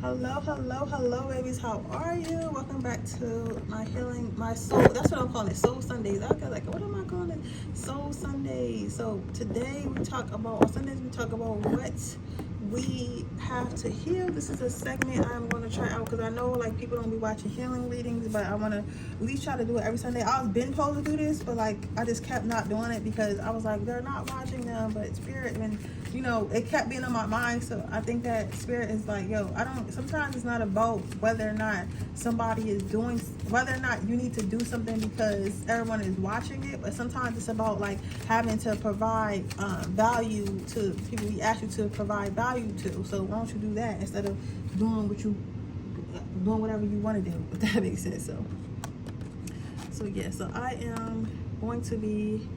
Hello, babies. How are you? Welcome back to my healing, my soul. That's what I'm calling it, Soul Sundays. I got like, what am I calling it? Soul Sundays. So today we talk about, on Sundays we talk about what we have to heal. This is a segment I'm going to try out because I know like people don't be watching healing readings, but I want to at least try to do it every Sunday. I was been supposed to do this, but like I just kept not doing it because I was like, they're not watching them, but Spirit, and you know, it kept being on my mind. So I think that Spirit is like, yo, sometimes it's not about whether or not somebody is doing, whether or not you need to do something because everyone is watching it, but sometimes it's about like having to provide value to people we ask you to provide value to. So why don't you do that instead of doing whatever you want to do, if that makes sense. So yeah, so I am going to be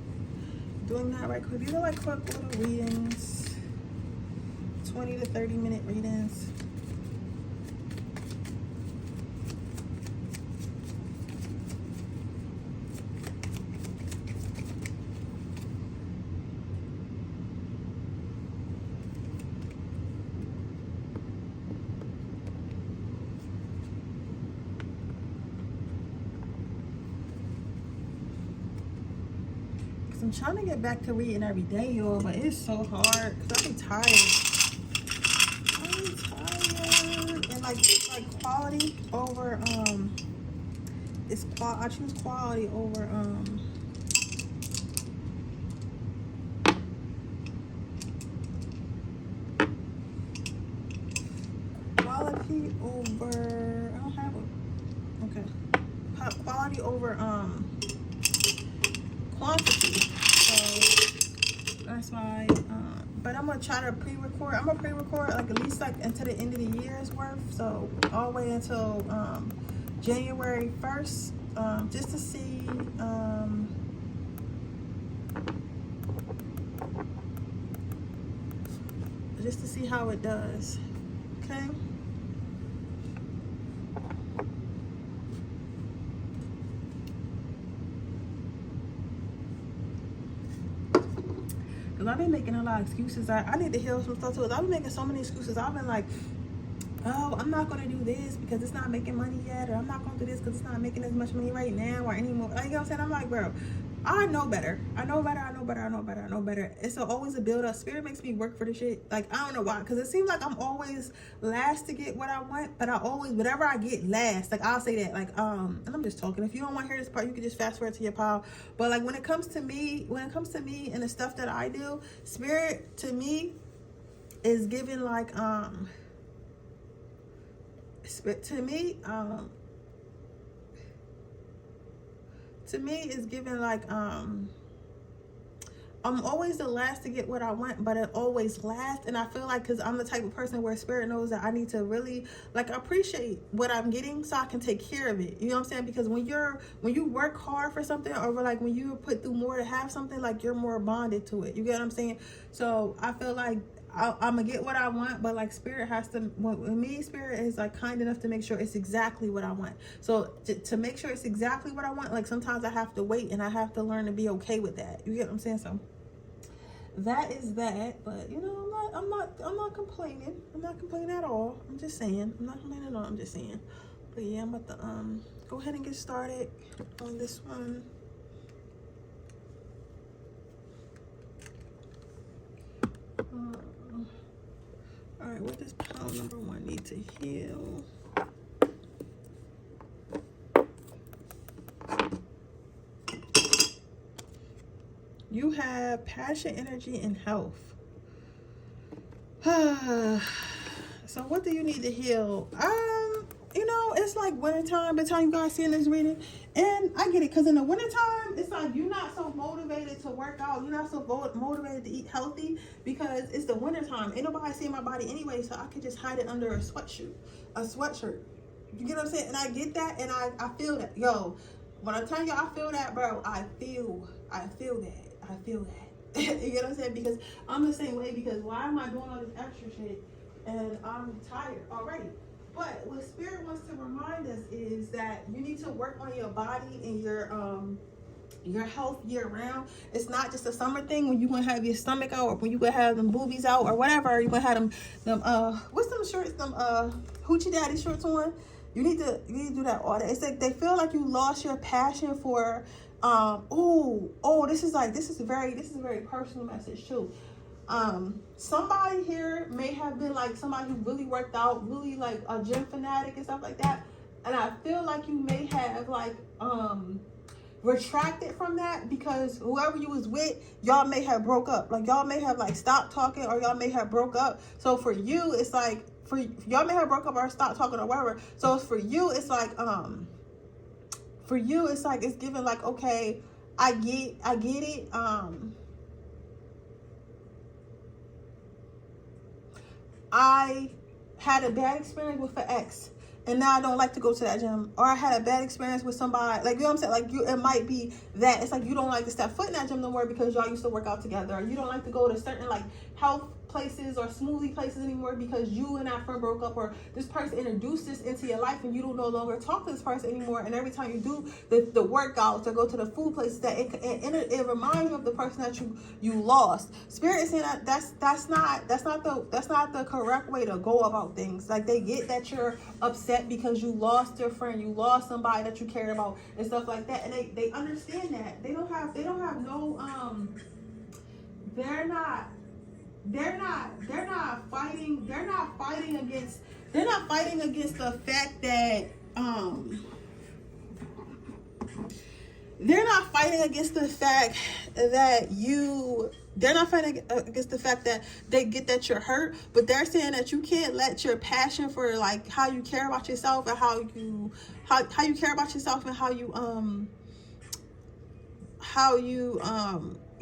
doing that right quick. These are like quick little readings, 20 to 30 minute readings. I'm trying to get back to reading every day, y'all, but it's so hard because I'm tired. And like quality over I choose quality over quality over, I don't have it. Okay. Quality over quantity. So that's why but I'm gonna try to pre-record. I'm gonna pre-record like at least like until the end of the year's worth, so all the way until January 1st, just to see how it does. Okay. Because I've been making a lot of excuses. I need to heal some stuff too. I've been making so many excuses. I've been like, oh, I'm not going to do this because it's not making money yet, or I'm not going to do this because it's not making as much money right now or anymore. Like, you know what I'm saying? I'm like, bro, I know better. It's always a build up. Spirit makes me work for the shit. Like, I don't know why. Because it seems like I'm always last to get what I want, but I always, whatever I get last, like, I'll say that. Like, and I'm just talking. If you don't want to hear this part, you can just fast forward to your pile. But, like, when it comes to me and the stuff that I do, Spirit, to me, is giving, like, to me is giving like I'm always the last to get what I want, but it always lasts. And I feel like because I'm the type of person where Spirit knows that I need to really like appreciate what I'm getting so I can take care of it. You know what I'm saying? Because when you work hard for something, or like when you put through more to have something, like you're more bonded to it. You get what I'm saying? So I feel like I'm gonna get what I want, but like Spirit has to, with me, Spirit is like kind enough to make sure it's exactly what I want. So to make sure it's exactly what I want, like sometimes I have to wait, and I have to learn to be okay with that. You get what I'm saying? So that is that. But you know, I'm not complaining. I'm not complaining at all. I'm just saying. I'm not complaining at all. I'm just saying. But yeah, I'm about to go ahead and get started on this one. All right, what does pile number 1 need to heal? You have passion, energy, and health. So what do you need to heal? You know, it's like wintertime by the time you guys seeing this reading. And I get it, because in the wintertime, it's like you're not so motivated to work out. You're not so motivated to eat healthy because it's the wintertime. Ain't nobody seeing my body anyway, so I can just hide it under a sweatshirt. You get what I'm saying? And I get that, and I feel that. Yo, when I tell you I feel that, bro, I feel that. You get what I'm saying? Because I'm the same way, because why am I doing all this extra shit and I'm tired already? But what Spirit wants to remind us is that you need to work on your body and your health year round. It's not just a summer thing when you gonna have your stomach out, or when you gonna have them boobies out, or whatever. You gonna have them what's them shorts, them hoochie daddy shorts on. You need to do that all that. It's like they feel like you lost your passion for this is a very personal message too. Somebody here may have been like somebody who really worked out, really like a gym fanatic and stuff like that. And I feel like you may have like retracted from that, because whoever you was with, y'all may have broke up. Like y'all may have like stopped talking, or y'all may have broke up. So for you, it's like y'all may have broke up or stopped talking or whatever. So for you, it's like it's given like, okay, I get it. I had a bad experience with an ex, and now I don't like to go to that gym. Or I had a bad experience with somebody, like, you know what I'm saying? Like, it might be that it's like you don't like to step foot in that gym no more because y'all used to work out together. Or you don't like to go to certain like health places or smoothie places anymore because you and that friend broke up, or this person introduced this into your life and you don't no longer talk to this person anymore. And every time you do the workouts or go to the food places, that it reminds you of the person that you lost. Spirit is saying that that's not the correct way to go about things. Like, they get that you're upset because you lost your friend, you lost somebody that you cared about and stuff like that, and they understand that. They're not fighting against the fact that they're not fighting against the fact that they get that you're hurt, but they're saying that you can't let your passion for like how you care about yourself and how you care about yourself and how you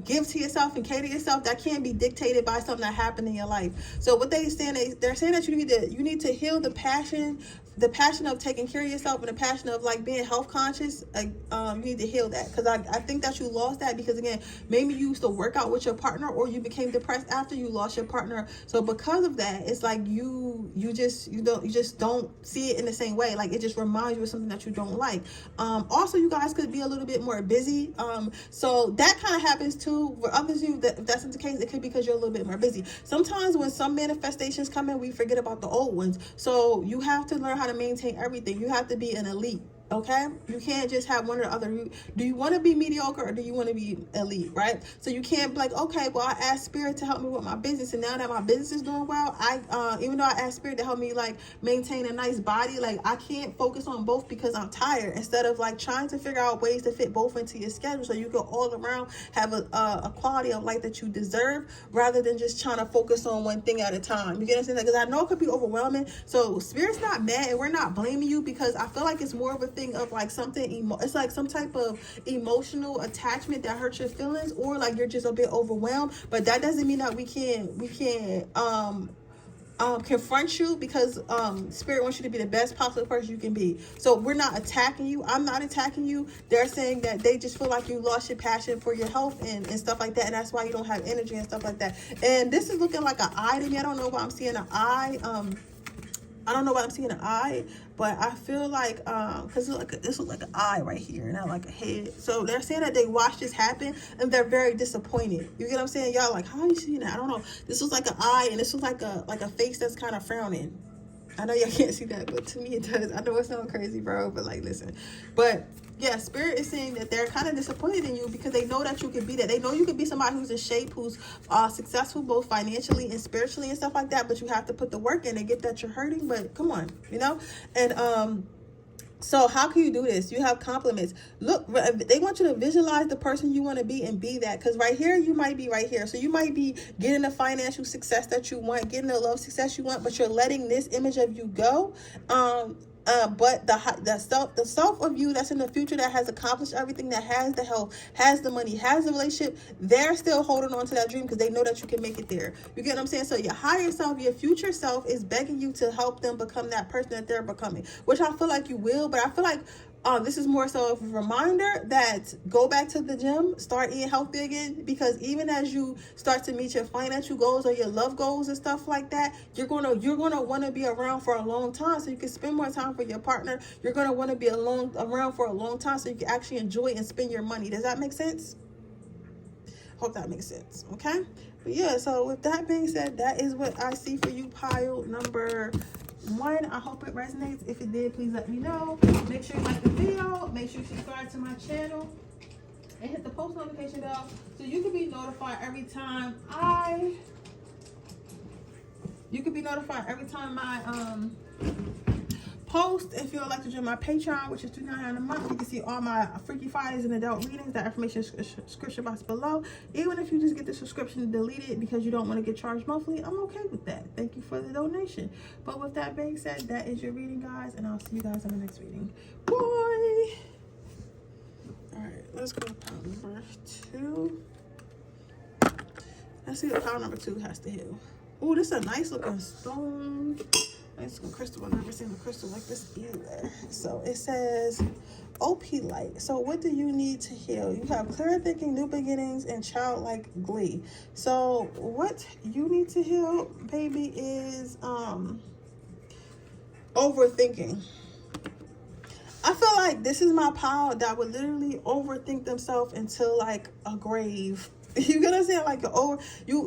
give to yourself and cater to yourself, that can't be dictated by something that happened in your life. So what they're saying that you need to heal the passion of taking care of yourself and the passion of like being health conscious. You need to heal that, because I think that you lost that because, again, maybe you used to work out with your partner, or you became depressed after you lost your partner. So because of that, it's like you just don't see it in the same way. Like, it just reminds you of something that you don't like. Also, you guys could be a little bit more busy. So that kind of happens too. For others, if that's the case, it could be because you're a little bit more busy. Sometimes when some manifestations come in, we forget about the old ones. So you have to learn how to maintain everything. You have to be an elite. Okay, you can't just have one or the other. Do you want to be mediocre, or do you want to be elite, right? So you can't be like, okay, well, I asked Spirit to help me with my business, and now that my business is doing well, even though I asked Spirit to help me like maintain a nice body, like I can't focus on both because I'm tired. Instead of like trying to figure out ways to fit both into your schedule, so you can all around have a quality of life that you deserve, rather than just trying to focus on one thing at a time. You get what I'm saying? Because I know it could be overwhelming. So Spirit's not mad, and we're not blaming you, because I feel like it's more of a thing of like something it's like some type of emotional attachment that hurts your feelings, or like you're just a bit overwhelmed. But that doesn't mean that we can't confront you, because Spirit wants you to be the best possible person you can be. So we're not attacking you. I'm not attacking you. They're saying that they just feel like you lost your passion for your health and stuff like that, and that's why you don't have energy and stuff like that. And this is looking like an eye to me. I don't know why I'm seeing an eye. I don't know why I'm seeing an eye, but I feel like, because this looks like an eye right here, and not like a head. So they're saying that they watched this happen, and they're very disappointed. You get what I'm saying? Y'all like, how are you seeing that? I don't know. This looks like an eye, and this looks like a face that's kind of frowning. I know y'all can't see that, but to me it does. I know it sounds crazy, bro, but like, listen. But yeah, Spirit is saying that they're kind of disappointed in you, because they know that you could be that. They know you could be somebody who's in shape, who's successful both financially and spiritually and stuff like that, but you have to put the work in. They get that you're hurting, but come on, you know? And so how can you do this? You have compliments. Look, they want you to visualize the person you want to be and be that. Because right here, you might be right here. So you might be getting the financial success that you want, getting the love success you want, but you're letting this image of you go. But the self of you that's in the future, that has accomplished everything, that has the health, has the money, has the relationship, they're still holding on to that dream because they know that you can make it there. You get what I'm saying? So your higher self, your future self, is begging you to help them become that person that they're becoming, which I feel like you will. But I feel like This is more so of a reminder that go back to the gym, start eating healthy again, because even as you start to meet your financial goals or your love goals and stuff like that, you're gonna want to be around for a long time so you can spend more time for your partner. You're gonna want to be around for a long time so you can actually enjoy and spend your money. Does that make sense? Hope that makes sense. Okay. But yeah, so with that being said, that is what I see for you, pile number 1. I hope it resonates. If it did, please let me know. Make sure you like the video. Make sure you subscribe to my channel and hit the post notification bell so you can be notified every time my post. If you would like to join my Patreon, which is $2.99 a month, you can see all my Freaky Fridays and adult readings. That information is description box below. Even if you just get the subscription and delete it because you don't want to get charged monthly, I'm okay with that. Thank you for the donation. But with that being said, that is your reading, guys, and I'll see you guys in the next reading. Bye. All right, let's go to pile number 2. Let's see what pile number 2 has to heal. Oh, this is a nice looking stone. Nice looking crystal. I've never seen a crystal like this either. So it says OP light. So what do you need to heal? You have clear thinking, new beginnings, and childlike glee. So what you need to heal, baby, is overthinking. I feel like this is my pile that would literally overthink themselves into like a grave. You get what I'm saying?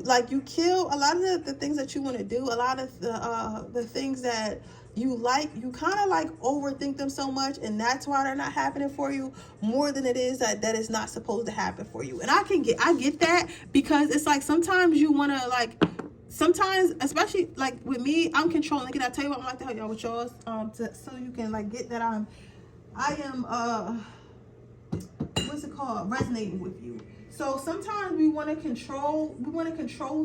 Like you kill a lot of the things that you want to do, a lot of the things that you like, you kind of like overthink them so much, and that's why they're not happening for you more than it is that it's not supposed to happen for you. And I get that, because it's like sometimes you want to like, sometimes, especially like with me, I'm controlling. Can I tell you what I like to help y'all with yours, so you can like get that I am what's it called, resonating with you. So sometimes we want to control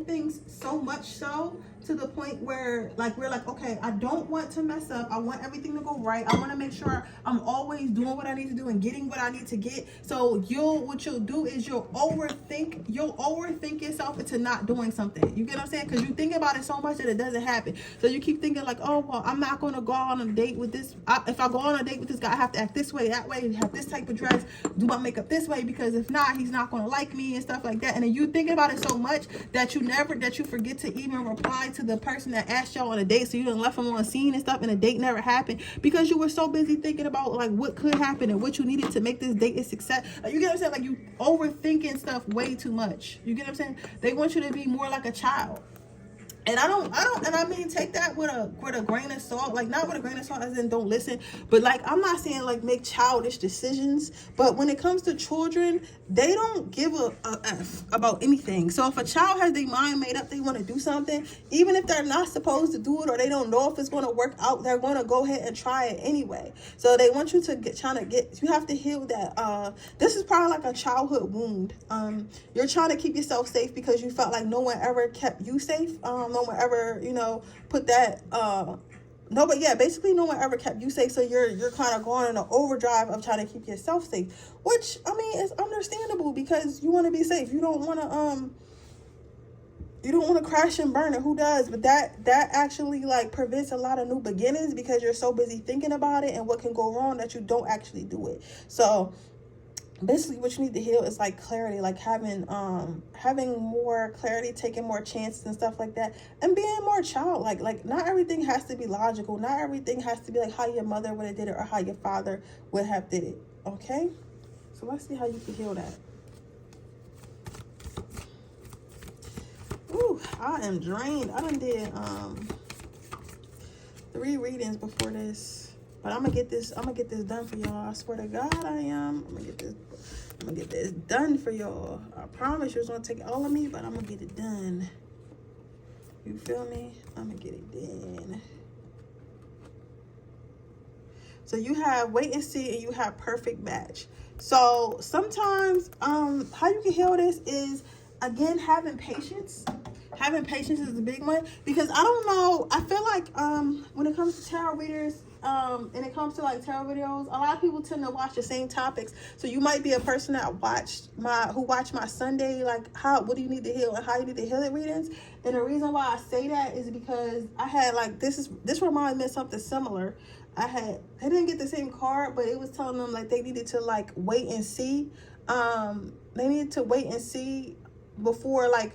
things so much so to the point where like we're like, okay, I don't want to mess up. I want everything to go right. I want to make sure I'm always doing what I need to do and getting what I need to get. So what you'll do is you'll overthink yourself into not doing something. You get what I'm saying? Because you think about it so much that it doesn't happen. So you keep thinking like, oh well, I'm not going to go on a date with this. If I go on a date with this guy, I have to act this way, that way, have this type of dress, do my makeup this way, because if not, he's not going to like me and stuff like that. And then you think about it so much that you forget to even reply to the person that asked y'all on a date. So you done left them on a scene and stuff, and the date never happened because you were so busy thinking about like what could happen and what you needed to make this date a success. Like, you get what I'm saying? Like, you overthinking stuff way too much. You get what I'm saying? They want you to be more like a child. And I mean, take that with a grain of salt. Like, not with a grain of salt as in don't listen, but like, I'm not saying like make childish decisions, but when it comes to children, they don't give a F about anything. So if a child has their mind made up, they want to do something, even if they're not supposed to do it or they don't know if it's going to work out, they're going to go ahead and try it anyway. So they want you to you have to heal that. This is probably like a childhood wound. You're trying to keep yourself safe because you felt like no one ever kept you safe. No one ever, put that, basically no one ever kept you safe. So you're kind of going in an overdrive of trying to keep yourself safe, which, I mean, is understandable because you want to be safe. You don't want to crash and burn it. Who does? But that actually like prevents a lot of new beginnings because you're so busy thinking about it and what can go wrong that you don't actually do it. So basically what you need to heal is like clarity, like having more clarity, taking more chances and stuff like that, and being more childlike. Like, not everything has to be logical, not everything has to be like how your mother would have did it or how your father would have did it. Okay, so let's see how you can heal that. Ooh, I am drained. I done did 3 readings before this. But I'm gonna get this done for y'all. I swear to God, I am. I'm gonna get this done for y'all. I promise you it's gonna take all of me, but I'm gonna get it done. You feel me? I'm gonna get it done. So you have wait and see, and you have perfect match. So sometimes, how you can heal this is, again, having patience having patience is a big one, because I don't know, I feel like when it comes to tarot readers, and it comes to like tarot videos, a lot of people tend to watch the same topics. So you might be a person that watched my Sunday, like what do you need to heal and how you need to heal it readings. And the reason why I say that is because I had like this reminds me of something similar. I didn't get the same card, but it was telling them like they needed to like wait and see. They needed to wait and see before like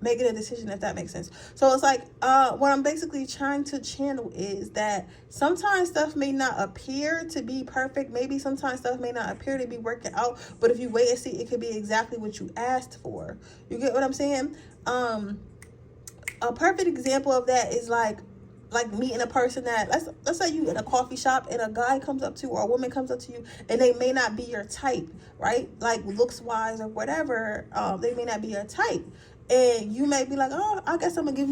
making a decision, if that makes sense. So it's like what I'm basically trying to channel is that sometimes stuff may not appear to be perfect, maybe sometimes stuff may not appear to be working out, but if you wait and see, it could be exactly what you asked for. You get what I'm saying? A perfect example of that is like meeting a person that let's say you in a coffee shop and a guy comes up to you or a woman comes up to you and they may not be your type, right? Like looks wise or whatever, they may not be your type, and you may be like, oh, I guess I'm gonna give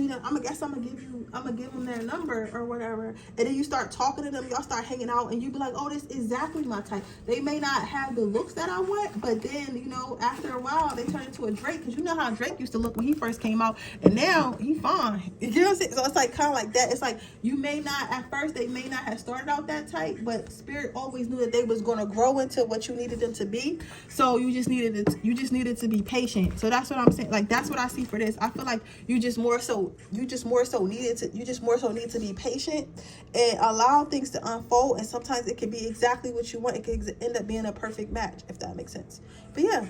them their number or whatever, and then you start talking to them, y'all start hanging out, and you be like, oh, this is exactly my type. They may not have the looks that I want, but then, you know, after a while they turn into a Drake, because you know how Drake used to look when he first came out, and now he fine. You know what I'm saying? So it's like kind of like that. It's like you may not, at first they may not have started out that type, but spirit always knew that they was going to grow into what you needed them to be. So you just needed to be patient. So that's what I'm saying. Like that's what I see for this. I feel like you just more so need to be patient and allow things to unfold, and sometimes it can be exactly what you want. It could end up being a perfect match, if that makes sense. But yeah,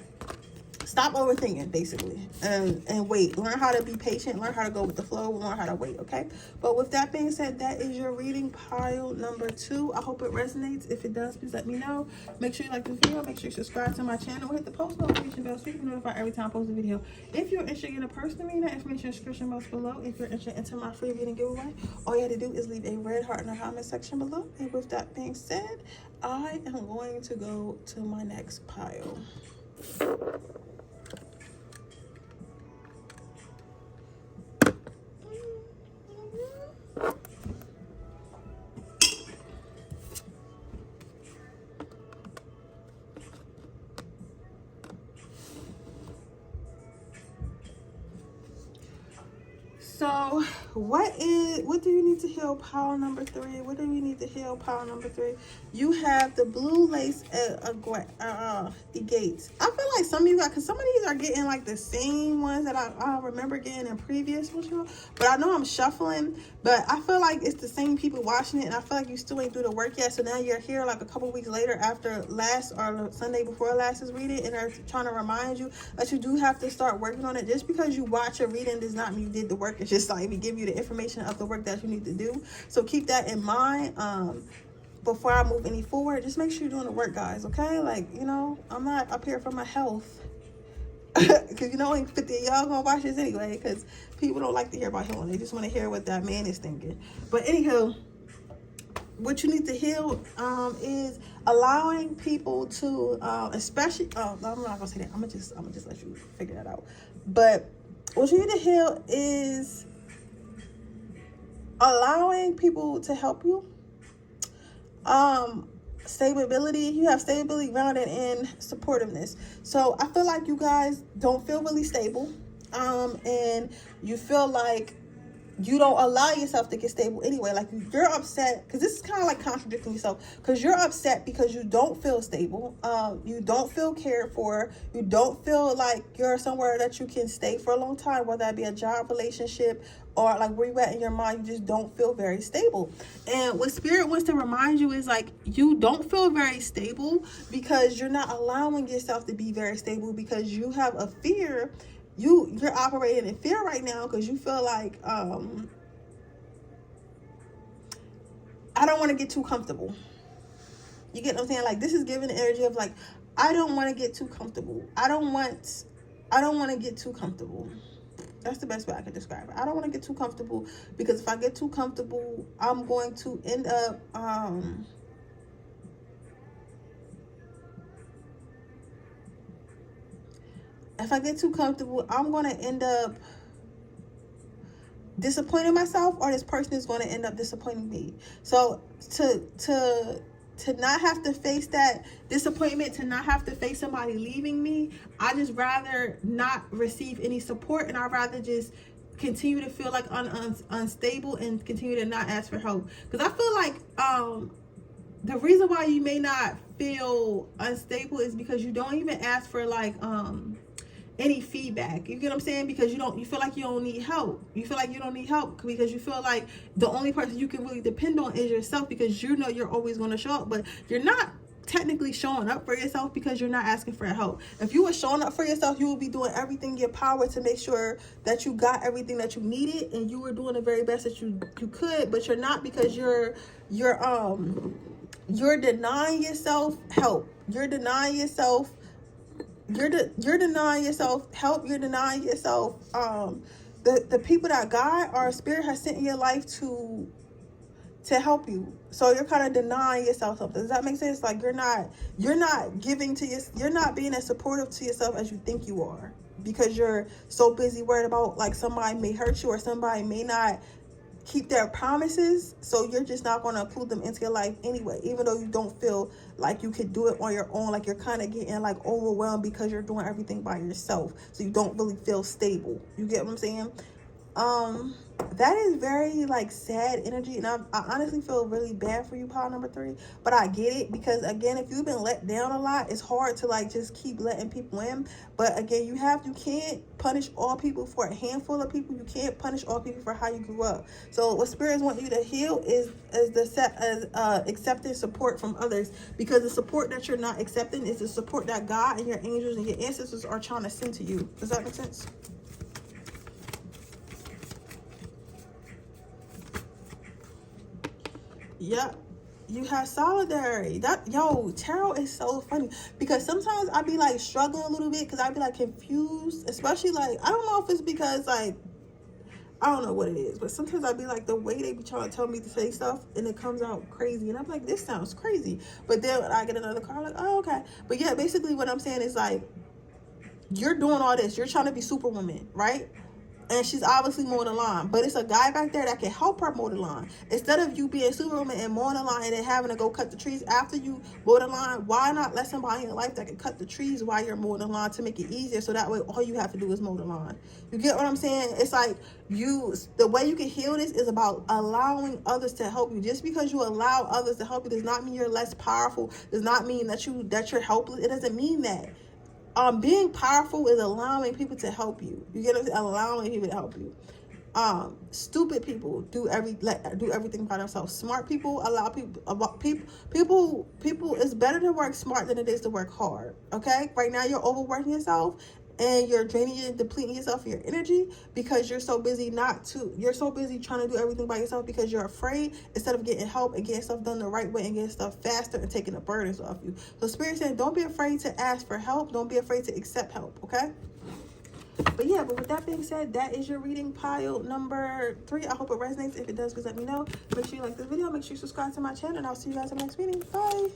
stop overthinking, basically, and wait. Learn how to be patient, learn how to go with the flow, learn how to wait, okay? But with that being said, that is your reading pile number 2. I hope it resonates. If it does, please let me know. Make sure you like this video, make sure you subscribe to my channel, hit the post notification bell so you can be notified every time I post a video. If you're interested in a personal reading, that information is description box below. If you're interested into my free reading giveaway, all you have to do is leave a red heart in the comment section below. And with that being said, I am going to go to my next pile. So what do you need to heal pile number 3? What do we need to heal pile number 3? You have the blue lace gates. I feel like some of you got, because some of these are getting like the same ones that I remember getting in previous ones, but I know I'm shuffling, but I feel like it's the same people watching it, and I feel like you still ain't do the work yet. So now you're here like a couple weeks later after last, or Sunday before last is reading, and they're trying to remind you that you do have to start working on it. Just because you watch a reading does not mean you did the work. It's just like we give you the information of the work that you need to do. So keep that in mind before I move any forward. Just make sure you're doing the work, guys, okay? Like, you know, I'm not up here for my health, because you know, only 50 of y'all gonna watch this anyway, because people don't like to hear about healing. They just want to hear what that man is thinking. But anywho, what you need to heal is allowing people to especially I'm not gonna say that. I'm gonna just let you figure that out. But what you need to heal is allowing people to help you. Stability. You have stability grounded in supportiveness. So I feel like you guys don't feel really stable, and you feel like you don't allow yourself to get stable anyway. Like you're upset, because this is kind of like contradicting yourself, because you're upset because you don't feel stable, you don't feel cared for, you don't feel like you're somewhere that you can stay for a long time, whether that be a job, relationship, or like where you at in your mind. You just don't feel very stable. And what spirit wants to remind you is like, you don't feel very stable because you're not allowing yourself to be very stable, because you have a fear. You're operating in fear right now because you feel like I don't want to get too comfortable. You get what I'm saying? Like this is giving the energy of like, I don't want to get too comfortable. I don't want to get too comfortable. That's the best way I can describe it. I don't want to get too comfortable, because if I get too comfortable, I'm going to end up if I get too comfortable, I'm going to end up disappointing myself, or this person is going to end up disappointing me. So to to not have to face that disappointment, to not have to face somebody leaving me. I just rather not receive any support, and I'd rather just continue to feel like unstable and continue to not ask for help. Because I feel like the reason why you may not feel unstable is because you don't even ask for like any feedback. You get what I'm saying? Because you feel like you don't need help. You feel like you don't need help because you feel like the only person you can really depend on is yourself, because you know you're always going to show up, but you're not technically showing up for yourself because you're not asking for help. If you were showing up for yourself, you would be doing everything in your power to make sure that you got everything that you needed, and you were doing the very best that you could, but you're not, because you're denying yourself help. You're denying yourself help. You're denying yourself the people that God or Spirit has sent in your life to help you. So you're kind of denying yourself something. Does that make sense? Like you're not giving to you're not being as supportive to yourself as you think you are, because you're so busy worried about like somebody may hurt you or somebody may not keep their promises. So you're just not going to include them into your life anyway, even though you don't feel like you could do it on your own. Like you're kind of getting like overwhelmed because you're doing everything by yourself, so you don't really feel stable. You get what I'm saying? That is very like sad energy, and I honestly feel really bad for you, pile number 3, but I get it, because again, if you've been let down a lot, it's hard to like just keep letting people in. But again, you can't punish all people for a handful of people. You can't punish all people for how you grew up. So what spirits want you to heal is accepting support from others, because the support that you're not accepting is the support that God and your angels and your ancestors are trying to send to you. Does that make sense? Yep. You have solidarity. Tarot is so funny, because sometimes I be like struggling a little bit, because I be like confused, especially like, I don't know if it's because like, I don't know what it is, but sometimes I be like, the way they be trying to tell me to say stuff and it comes out crazy, and I'm like, this sounds crazy, but then I get another card like, oh, okay. But yeah, basically what I'm saying is like, you're doing all this, you're trying to be Superwoman, right? And she's obviously mowing the lawn, but it's a guy back there that can help her mow the lawn. Instead of you being Superwoman and mowing the lawn and then having to go cut the trees after you mow the lawn, why not let somebody in your life that can cut the trees while you're mowing the lawn to make it easier, so that way all you have to do is mow the lawn? You get what I'm saying? It's like the way you can heal this is about allowing others to help you. Just because you allow others to help you does not mean you're less powerful, does not mean that you're helpless. It doesn't mean that. Being powerful is allowing people to help you. You get what I'm saying? Allowing people to help you. Stupid people do everything by themselves. Smart people allow people. It's better to work smart than it is to work hard. Okay? Right now you're overworking yourself, and you're draining and depleting yourself of your energy, because you're so busy trying to do everything by yourself, because you're afraid, instead of getting help and getting stuff done the right way and getting stuff faster and taking the burdens off you. So Spirit said, don't be afraid to ask for help. Don't be afraid to accept help. Okay? But yeah, but with that being said, that is your reading, pile number 3. I hope it resonates. If it does, please let me know. Make sure you like this video. Make sure you subscribe to my channel, and I'll see you guys in the next reading. Bye.